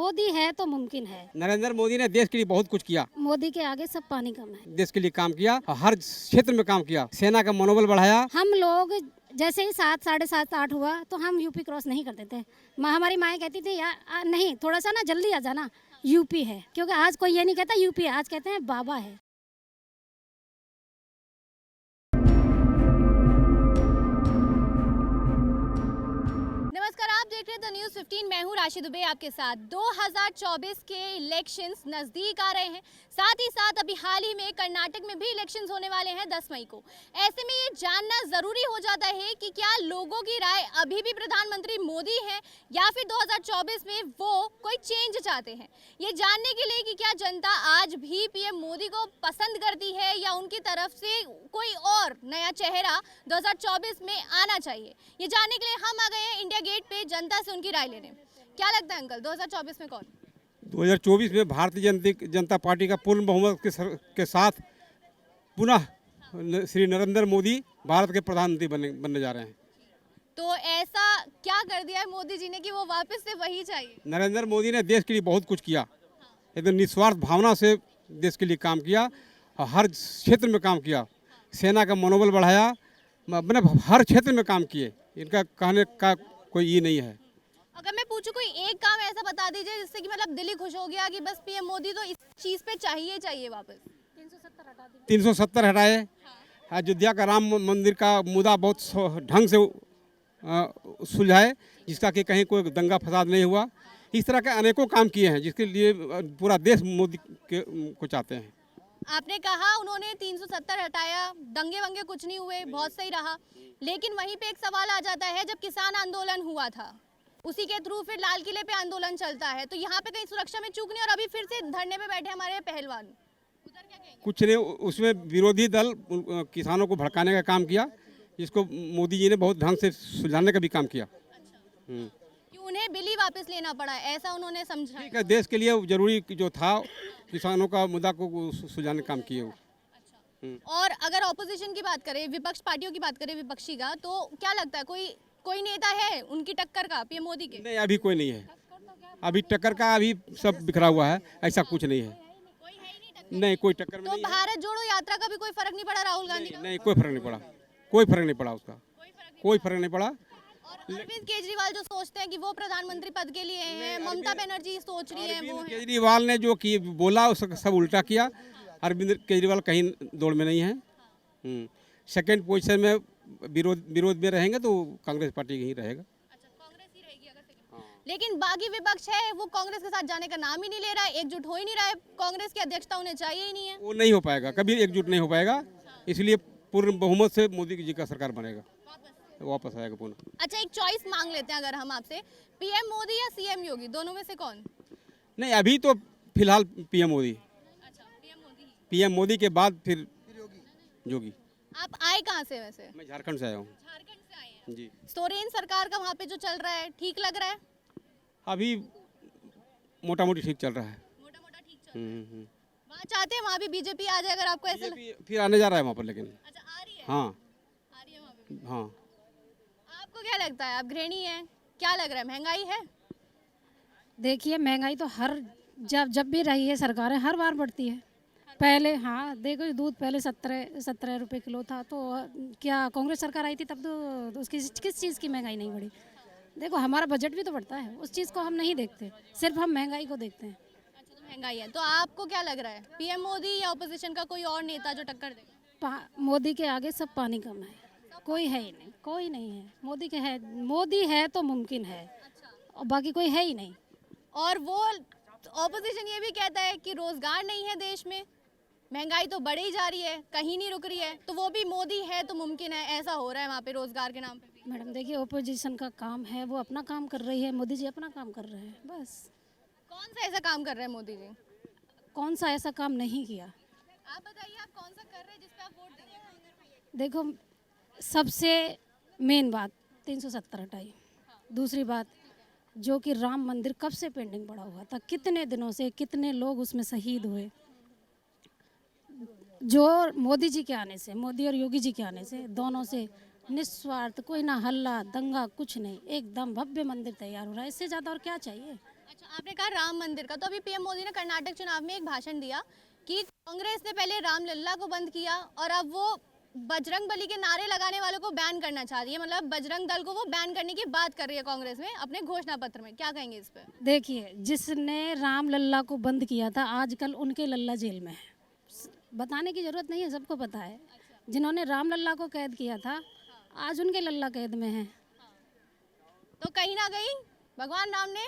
मोदी है तो मुमकिन है। नरेंद्र मोदी ने देश के लिए बहुत कुछ किया। मोदी के आगे सब पानी कम है। देश के लिए काम किया, हर क्षेत्र में काम किया, सेना का मनोबल बढ़ाया। हम लोग जैसे ही 7, 7:30, 8 हुआ तो हम यूपी क्रॉस नहीं करते थे। हमारी माएँ कहती थी यार नहीं, थोड़ा सा ना जल्दी आ जाना, यूपी है। क्योंकि आज कोई ये नहीं कहता यूपी है, आज कहते हैं बाबा है। नमस्कार, आप देख रहे हैं द न्यूज़ 15। मैं हूं राशि दुबे आपके साथ। 2024 के इलेक्शंस नज़दीक आ रहे हैं। साथ ही साथ अभी हाल ही में कर्नाटक में भी इलेक्शंस होने वाले हैं 10 मई को। ऐसे में ये जानना ज़रूरी हो जाता है कि क्या लोगों की राय अभी भी प्रधानमंत्री मोदी हैं या फिर 2024 में वो कोई चेंज चाहते हैं। ये जानने के लिए कि क्या जनता आज भी पीएम मोदी को पसंद करती है या उनकी तरफ से कोई और नया चेहरा 2024 में आना चाहिए, ये जानने के लिए हम आ गए हैं इंडिया गेट पे जनता से उनकी राय लेने। क्या लगता है अंकल, 2024 में कौन? 2024 में भारतीय जनता पार्टी का पूर्ण बहुमत के साथ पुनः श्री नरेंद्र मोदी भारत के प्रधानमंत्री बनने जा रहे हैं। तो ऐसा क्या कर दिया है मोदी जी ने कि वो वापस से वही चाहिए? नरेंद्र मोदी ने देश के लिए बहुत कुछ किया, एकदम निस्वार्थ भावना से देश के लिए काम किया, हर क्षेत्र में काम किया, सेना का मनोबल बढ़ाया, अपने हर क्षेत्र में काम किए। इनका कहने का कोई ये नहीं है। अगर मैं पूछूं कोई एक काम ऐसा बता दीजिए जिससे कि मतलब दिल ही खुश हो गया कि बस पीएम मोदी तो इस चीज पे चाहिए वापस। 370 हटाए, अयोध्या का राम मंदिर का मुद्दा बहुत ढंग से सुलझाए, जिसका कि कहीं कोई दंगा फसाद नहीं हुआ। इस तरह के अनेकों काम किए हैं जिसके लिए पूरा देश मोदी को चाहते हैं। आपने कहा उन्होंने 370 हटाया, दंगे वंगे कुछ नहीं हुए, बहुत सही रहा। लेकिन वहीं पे एक सवाल आ जाता है, जब किसान आंदोलन हुआ था उसी के थ्रू फिर लाल किले पे आंदोलन चलता है, तो यहाँ पे कहीं सुरक्षा में चूक नहीं और अभी फिर से धरने पे बैठे हमारे पहलवान, उधर क्या कहेंगे? कुछ नहीं, उसमें विरोधी दल किसानों को भड़काने का काम किया, जिसको मोदी जी ने बहुत ढंग से सुलझाने का भी काम किया। कि उन्हें बिल ही वापस लेना पड़ा, ऐसा उन्होंने समझा। ठीक है, देश के लिए जरूरी जो था किसानों का मुद्दा को सुलझाने का काम किए वो। और अगर ऑपोजिशन की बात करें, विपक्ष पार्टियों की बात करें, विपक्षी का, तो क्या लगता है कोई नेता है उनकी टक्कर का पीएम मोदी के? नहीं, अभी कोई नहीं है। अभी टक्कर का अभी सब बिखरा हुआ है, ऐसा कुछ नहीं है। कोई है ही नहीं टक्कर। नहीं, कोई टक्कर में तो नहीं है। भारत जोड़ो यात्रा का भी कोई फर्क नहीं पड़ा राहुल गांधी का? नहीं, कोई फर्क नहीं पड़ा, कोई फर्क नहीं पड़ा उसका, कोई फर्क नहीं पड़ा। और अरविंद केजरीवाल जो सोचते हैं कि वो प्रधानमंत्री पद के लिए हैं, ममता बनर्जी सोच रही है वो अरविंद है। केजरीवाल ने जो की बोला उसका सब उल्टा किया। अरविंद केजरीवाल कहीं दौड़ में नहीं है। सेकंड पोजीशन में विरोध में रहेंगे तो कांग्रेस पार्टी ही रहेगा। अच्छा, कांग्रेस ही रहेगी अगर सेकंड। लेकिन बाकी विपक्ष है वो कांग्रेस के साथ जाने का नाम ही नहीं ले रहा है, एकजुट हो ही नहीं रहा है। कांग्रेस की अध्यक्षता उन्हें चाहिए ही नहीं है। वो नहीं हो पाएगा, कभी एकजुट नहीं हो पाएगा, इसलिए पूर्ण बहुमत से मोदी जी का सरकार बनेगा, वापस आएगा पूर्ण। अच्छा, एक चॉइस मांग लेते हैं अगर हम आपसे, पीएम मोदी या सीएम योगी, दोनों में से कौन? नहीं, अभी तो फिलहाल पीएम मोदी। अच्छा, पीएम मोदी। पीएम मोदी के बाद फिर योगी। आप आए कहाँ से वैसे? मैं झारखंड से आया हूँ। झारखंड से आए हैं जी। सोरेन सरकार का वहाँ पे जो चल रहा है ठीक लग रहा है? अभी मोटा मोटी ठीक चल रहा है। मोटा मोटा ठीक चल रहा है। वहाँ चाहते हैं वहाँ भी बीजेपी आ जाए अगर आपको ऐसा फिर आने जा रहा है वहाँ पर, लेकिन अच्छा, आ रही है? हाँ आ रही है वहाँ पे भी। हाँ। आपको क्या लगता है, आप गृहिणी हैं, क्या लग रहा है, महंगाई है? देखिए महंगाई तो हर जब भी रही है सरकारें हर बार बढ़ती है। पहले हाँ देखो, दूध पहले 17 रुपये किलो था, तो क्या कांग्रेस सरकार आई थी तब तो उसकी किस चीज़ की महंगाई नहीं बढ़ी। देखो हमारा बजट भी तो बढ़ता है, उस चीज़ को हम नहीं देखते, सिर्फ हम महंगाई को देखते हैं। अच्छा, तो महंगाई है। तो आपको क्या लग रहा है, पीएम मोदी या ऑपोजिशन का कोई और नेता जो टक्कर देगा? मोदी के आगे सब पानी कम है, कोई है ही नहीं, कोई नहीं है। मोदी है तो मुमकिन है, और बाकी कोई है ही नहीं। और वो ऑपोजिशन ये भी कहता है कि रोजगार नहीं है देश में, महंगाई तो बढ़ी जा रही है, कहीं नहीं रुक रही है, तो वो भी मोदी है तो मुमकिन है, ऐसा हो रहा है वहाँ पे रोजगार के नाम पे भी। मैडम देखिए, ओपोजिशन का काम है, वो अपना काम कर रही है, मोदी जी अपना काम कर रहे हैं, बस। कौन सा ऐसा काम कर रहे हैं मोदी जी? कौन सा ऐसा काम नहीं किया? आप बताइए, आप कौन सा कर रहे हैं जिसपे आप वोट देंगे? देखो सबसे मेन बात 370 हटाई। दूसरी बात, जो कि राम मंदिर कब से पेंडिंग पड़ा हुआ था, कितने दिनों से कितने लोग उसमें शहीद हुए। जो मोदी जी के आने से, मोदी और योगी जी के आने से, दोनों से निस्वार्थ, कोई ना हल्ला दंगा कुछ नहीं, एकदम भव्य मंदिर तैयार हो रहा है। इससे ज़्यादा और क्या चाहिए? अच्छा, आपने कहा राम मंदिर का, तो अभी पीएम मोदी ने कर्नाटक चुनाव में एक भाषण दिया कि कांग्रेस ने पहले रामलला को बंद किया और अब वो बजरंग बली के नारे लगाने वालों को बैन करना चाह रही है, मतलब बजरंग दल को वो बैन करने की बात कर रही है कांग्रेस में अपने घोषणा पत्र में। क्या कहेंगे इस पे? देखिए, जिसने राम लल्ला को बंद किया था आजकल उनके लल्ला जेल में है। बताने की ज़रूरत नहीं है, सबको पता है। जिन्होंने राम लल्ला को कैद किया था आज उनके लल्ला कैद में हैं। तो कहीं ना कहीं भगवान राम ने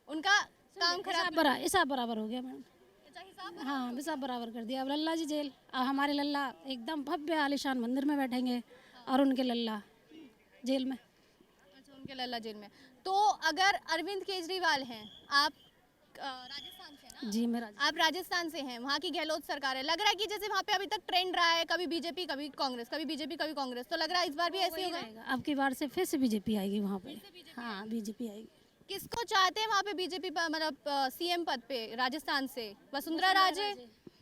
उनका काम खराब हिसाब बराबर हो गया मैडम। अच्छा, हिसाब। हाँ, हिसाब बराबर कर दिया। अब लल्ला जी जेल, अब हमारे लल्ला एकदम भव्य आलिशान मंदिर में बैठेंगे और उनके लल्ला जेल में। अच्छा, उनके लल्ला जेल में। तो अगर अरविंद केजरीवाल हैं, आप राजस्थान से ना? जी, मेरा आप राजस्थान से हैं, वहाँ की गहलोत सरकार है, लग रहा है कि जैसे वहाँ पे अभी तक ट्रेंड रहा है, कभी बीजेपी कभी कांग्रेस, कभी बीजेपी कभी कांग्रेस, तो लग रहा है इस बार भी ऐसे ही होगा। अब की बार से फिर से बीजेपी आएगी वहाँ पे। हाँ, बीजेपी आएगी। किसको चाहते हैं वहाँ पे बीजेपी मतलब सीएम पद पे राजस्थान से? वसुंधरा राजे।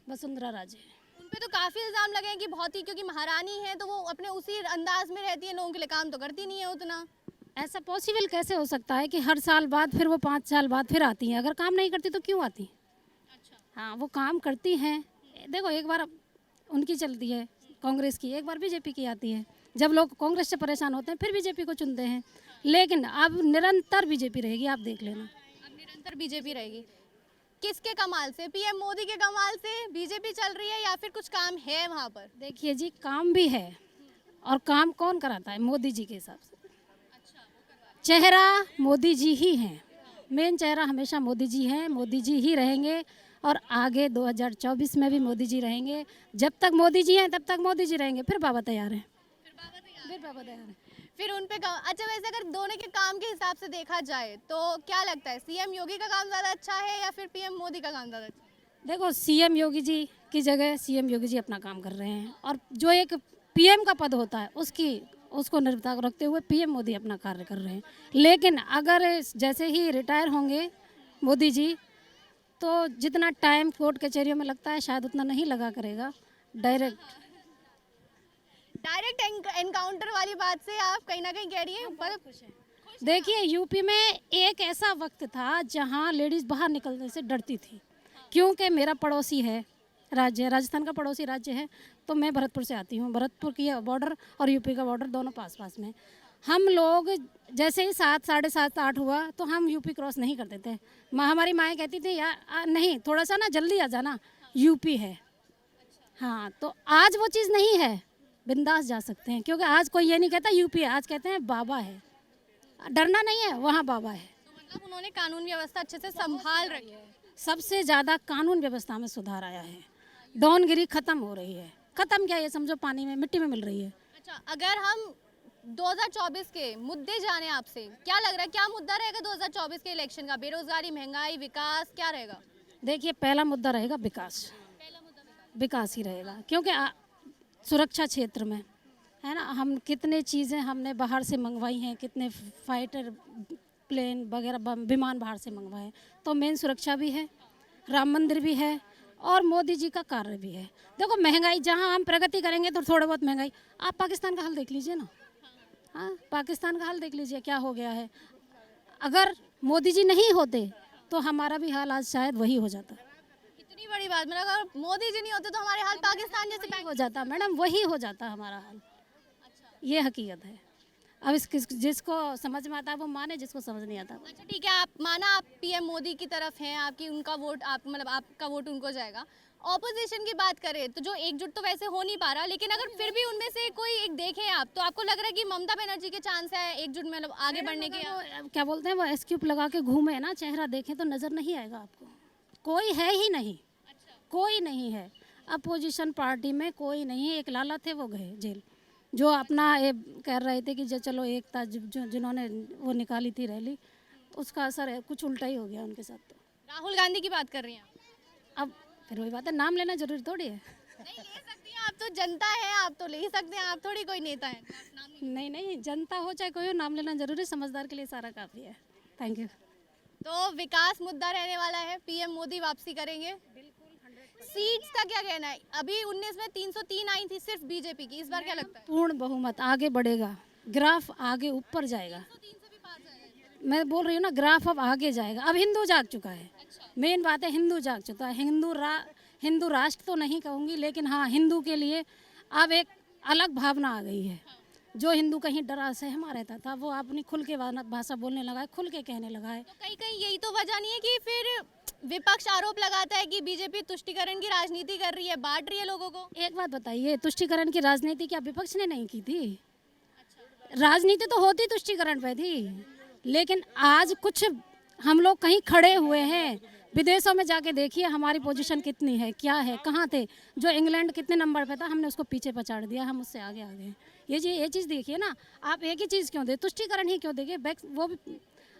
वसुंधरा राजे। उन पे तो काफी इल्जाम लगे हैं कि बहुत ही, क्योंकि महारानी है तो वो अपने उसी अंदाज में रहती है, लोगों के लिए काम तो करती नहीं है उतना। ऐसा पॉसिबल कैसे हो सकता है कि हर साल बाद फिर वो 5 साल बाद फिर आती हैं? अगर काम नहीं करती तो क्यों आती? अच्छा, हाँ, वो काम करती हैं। देखो, एक बार उनकी चलती है कांग्रेस की, एक बार बीजेपी की आती है। जब लोग कांग्रेस से परेशान होते हैं फिर बीजेपी को चुनते हैं, लेकिन अब निरंतर बीजेपी रहेगी, आप देख लेना। अब निरंतर बीजेपी रहेगी। किसके कमाल से? पीएम मोदी के कमाल से बीजेपी चल रही है या फिर कुछ काम है वहाँ पर? देखिए जी, काम भी है और काम कौन कराता है? मोदी जी के हिसाब से। चेहरा मोदी जी ही हैं, मेन चेहरा हमेशा मोदी जी हैं, मोदी जी ही रहेंगे और आगे 2024 में भी मोदी जी रहेंगे। जब तक मोदी जी हैं तब तक मोदी जी रहेंगे। फिर बाबा तैयार हैं। फिर बाबा तैयार हैं। फिर उन पे अच्छा, वैसे अगर दोनों के काम के हिसाब से देखा जाए तो क्या लगता है, सीएम योगी का काम ज़्यादा अच्छा है या फिर पीएम मोदी का काम ज़्यादा अच्छा है? देखो, सीएम योगी जी की जगह सीएम योगी जी अपना काम कर रहे हैं और जो एक पीएम का पद होता है उसको निर्भरता रखते हुए पीएम मोदी अपना कार्य कर रहे हैं। लेकिन अगर जैसे ही रिटायर होंगे मोदी जी तो जितना टाइम कोर्ट कचहरियों में लगता है शायद उतना नहीं लगा करेगा। डायरेक्ट एनकाउंटर वाली बात से आप कहीं ना कहीं कह रही हैं पर देखिए, यूपी में एक ऐसा वक्त था जहां लेडीज़ बाहर निकलने से डरती थी, क्योंकि मेरा पड़ोसी है राज्य, राजस्थान का पड़ोसी राज्य है। तो मैं भरतपुर से आती हूँ। भरतपुर की बॉर्डर और यूपी का बॉर्डर दोनों पास पास में। हम लोग जैसे ही 7, साढ़े 7, 8 हुआ तो हम यूपी क्रॉस नहीं करते थे। हमारी माएँ कहती थी यार नहीं, थोड़ा सा ना जल्दी आ जाना, यूपी है। हाँ, तो आज वो चीज़ नहीं है, बिंदास जा सकते हैं, क्योंकि आज कोई ये नहीं कहता यूपी है, आज कहते हैं बाबा है। डरना नहीं है, वहाँ बाबा है। तो मतलब उन्होंने कानून व्यवस्था अच्छे से संभाल रखी है। सबसे ज़्यादा कानून व्यवस्था में सुधार आया है। डॉनगिरी खत्म हो रही है। खत्म क्या, ये समझो पानी में मिट्टी में मिल रही है। अच्छा, अगर हम 2024 के मुद्दे जाने आपसे, क्या लग रहा है क्या मुद्दा रहेगा 2024 के इलेक्शन का? बेरोजगारी, महंगाई, विकास, क्या रहेगा? देखिए, पहला मुद्दा रहेगा विकास। विकास ही रहेगा, क्योंकि सुरक्षा क्षेत्र में है ना, हम कितने चीज़ें हमने बाहर से मंगवाई हैं, कितने फाइटर प्लेन वगैरह विमान बाहर से मंगवाए, तो मेन सुरक्षा भी है, राम मंदिर भी है और मोदी जी का कार्य भी है। देखो, महंगाई, जहाँ हम प्रगति करेंगे तो थोड़ा बहुत महंगाई, आप पाकिस्तान का हाल देख लीजिए ना। हाँ, पाकिस्तान का हाल देख लीजिए क्या हो गया है। अगर मोदी जी नहीं होते तो हमारा भी हाल आज शायद वही हो जाता। इतनी बड़ी बात, मतलब अगर मोदी जी नहीं होते तो हमारे हाल पाकिस्तान जैसे वही हो जाता मैडम, वही हो जाता हमारा हाल। ये हकीकत है। अब जिसको समझ में आता है वो माने, जिसको समझ नहीं आता। अच्छा ठीक है, आप माना आप पीएम मोदी की तरफ हैं, आपकी उनका वोट, आप मतलब आपका वोट उनको जाएगा। ऑपोजिशन की बात करें तो जो एकजुट तो वैसे हो नहीं पा रहा, लेकिन अगर फिर भी उनमें से कोई एक देखें आप, तो आपको लग रहा है कि ममता बनर्जी के चांस है एकजुट में, मतलब आगे बढ़ने के? क्या बोलते हैं वो, एस्क्यूप लगा के घूमे ना, चेहरा देखें तो नज़र नहीं आएगा आपको। कोई है ही नहीं। कोई नहीं है अपोजिशन पार्टी में, कोई नहीं। एक लाला थे, वो गए जेल, जो अपना ये कह रहे थे कि जो चलो एकता, जिन्होंने वो निकाली थी रैली, उसका असर है, कुछ उल्टा ही हो गया उनके साथ। तो राहुल गांधी की बात कर रही हैं आप? अब फिर वही बात है, नाम लेना जरूरी थोड़ी है। नहीं ले सकती हैं आप, तो जनता है, आप तो ले ही सकते हैं, आप थोड़ी कोई नेता है। नहीं नहीं, जनता हो चाहे कोई हो, नाम लेना जरूरी, समझदार के लिए सारा काफ़ी है। Thank you. तो विकास मुद्दा रहने वाला है, पीएम मोदी वापसी करेंगे। सीट्स का क्या कहना है? अभी 19 में 303 आई थी सिर्फ बीजेपी की, इस बार क्या लगता है? पूर्ण बहुमत, आगे बढ़ेगा, ग्राफ आगे ऊपर जाएगा। 300 भी पार जाएगा। मैं बोल रही हूँ ना, ग्राफ अब आगे जाएगा। अब हिंदू जाग चुका है, मेन बात है, हिंदू जाग चुका है। हिंदू राष्ट्र तो नहीं कहूँगी, लेकिन हाँ, हिंदू के लिए अब एक अलग भावना आ गई है। जो हिंदू कहीं डरा सहमा रहता था, वो अपनी खुल के भाषा बोलने लगा है, खुल के कहने लगा है। तो कहीं कहीं यही तो वजह नहीं है कि फिर विपक्ष आरोप लगाता है कि बीजेपी तुष्टीकरण की राजनीति कर रही है, बांट रही है लोगों को। एक बात बताइए, तुष्टीकरण की राजनीति क्या विपक्ष ने नहीं की थी? राजनीति तो होती तुष्टीकरण पे थी, लेकिन आज कुछ हम लोग कहीं खड़े हुए हैं। विदेशों में जाके देखिए हमारी पोजीशन कितनी है, क्या है, कहाँ थे। जो इंग्लैंड कितने नंबर पे था, हमने उसको पीछे पछाड़ दिया, हम उससे आगे आ गए। ये चीज़ देखिए ना, आप एक ही चीज़ क्यों दे, तुष्टीकरण ही क्यों देंगे? वो भी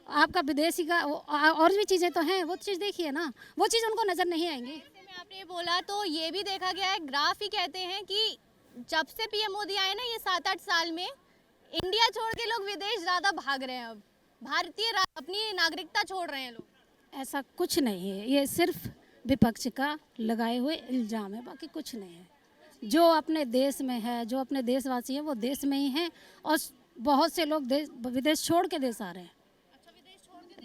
आपका विदेशी का और भी चीज़ें तो हैं, वो चीज़ देखिए ना, वो चीज़ उनको नज़र नहीं आएंगी। ऐसे में आपने बोला तो ये भी देखा गया है, ग्राफ ही कहते हैं कि जब से पीएम मोदी आए ना, ये 7-8 साल में इंडिया छोड़ के लोग विदेश ज़्यादा भाग रहे हैं। अब अपनी नागरिकता छोड़ रहे हैं लोग। ऐसा कुछ नहीं है, ये सिर्फ विपक्ष का लगाए हुए इल्ज़ाम है, बाकी कुछ नहीं है। जो अपने देश में है, जो अपने देशवासी हैं, वो देश में ही हैं, और बहुत से लोग विदेश छोड़ के देश आ रहे हैं।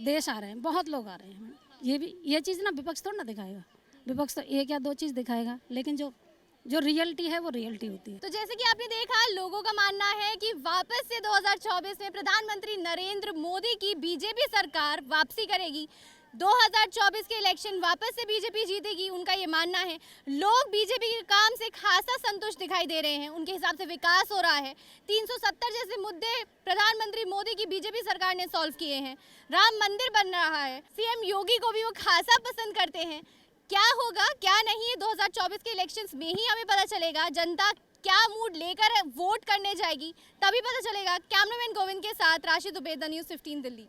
देश आ रहे हैं, बहुत लोग आ रहे हैं। ये चीज़ ना विपक्ष थोड़ा ना दिखाएगा, विपक्ष तो एक या दो चीज़ दिखाएगा, लेकिन जो रियलिटी है वो रियलिटी होती है। तो जैसे कि आपने देखा, लोगों का मानना है कि वापस से 2024 में प्रधानमंत्री नरेंद्र मोदी की बीजेपी सरकार वापसी करेगी। 2024 के इलेक्शन वापस से बीजेपी जीतेगी, उनका ये मानना है। लोग बीजेपी के काम से खासा संतुष्ट दिखाई दे रहे हैं, उनके हिसाब से विकास हो रहा है। 370 जैसे मुद्दे प्रधानमंत्री मोदी की बीजेपी सरकार ने सॉल्व किए हैं। राम मंदिर बन रहा है, सीएम योगी को भी वो खासा पसंद करते हैं। क्या होगा क्या नहीं है 2024 के इलेक्शंस में ही हमें पता चलेगा। जनता क्या मूड लेकर वोट करने जाएगी, तभी पता चलेगा। कैमरामैन गोविंद के साथ राशि दुबे, द न्यूज़ 15 दिल्ली।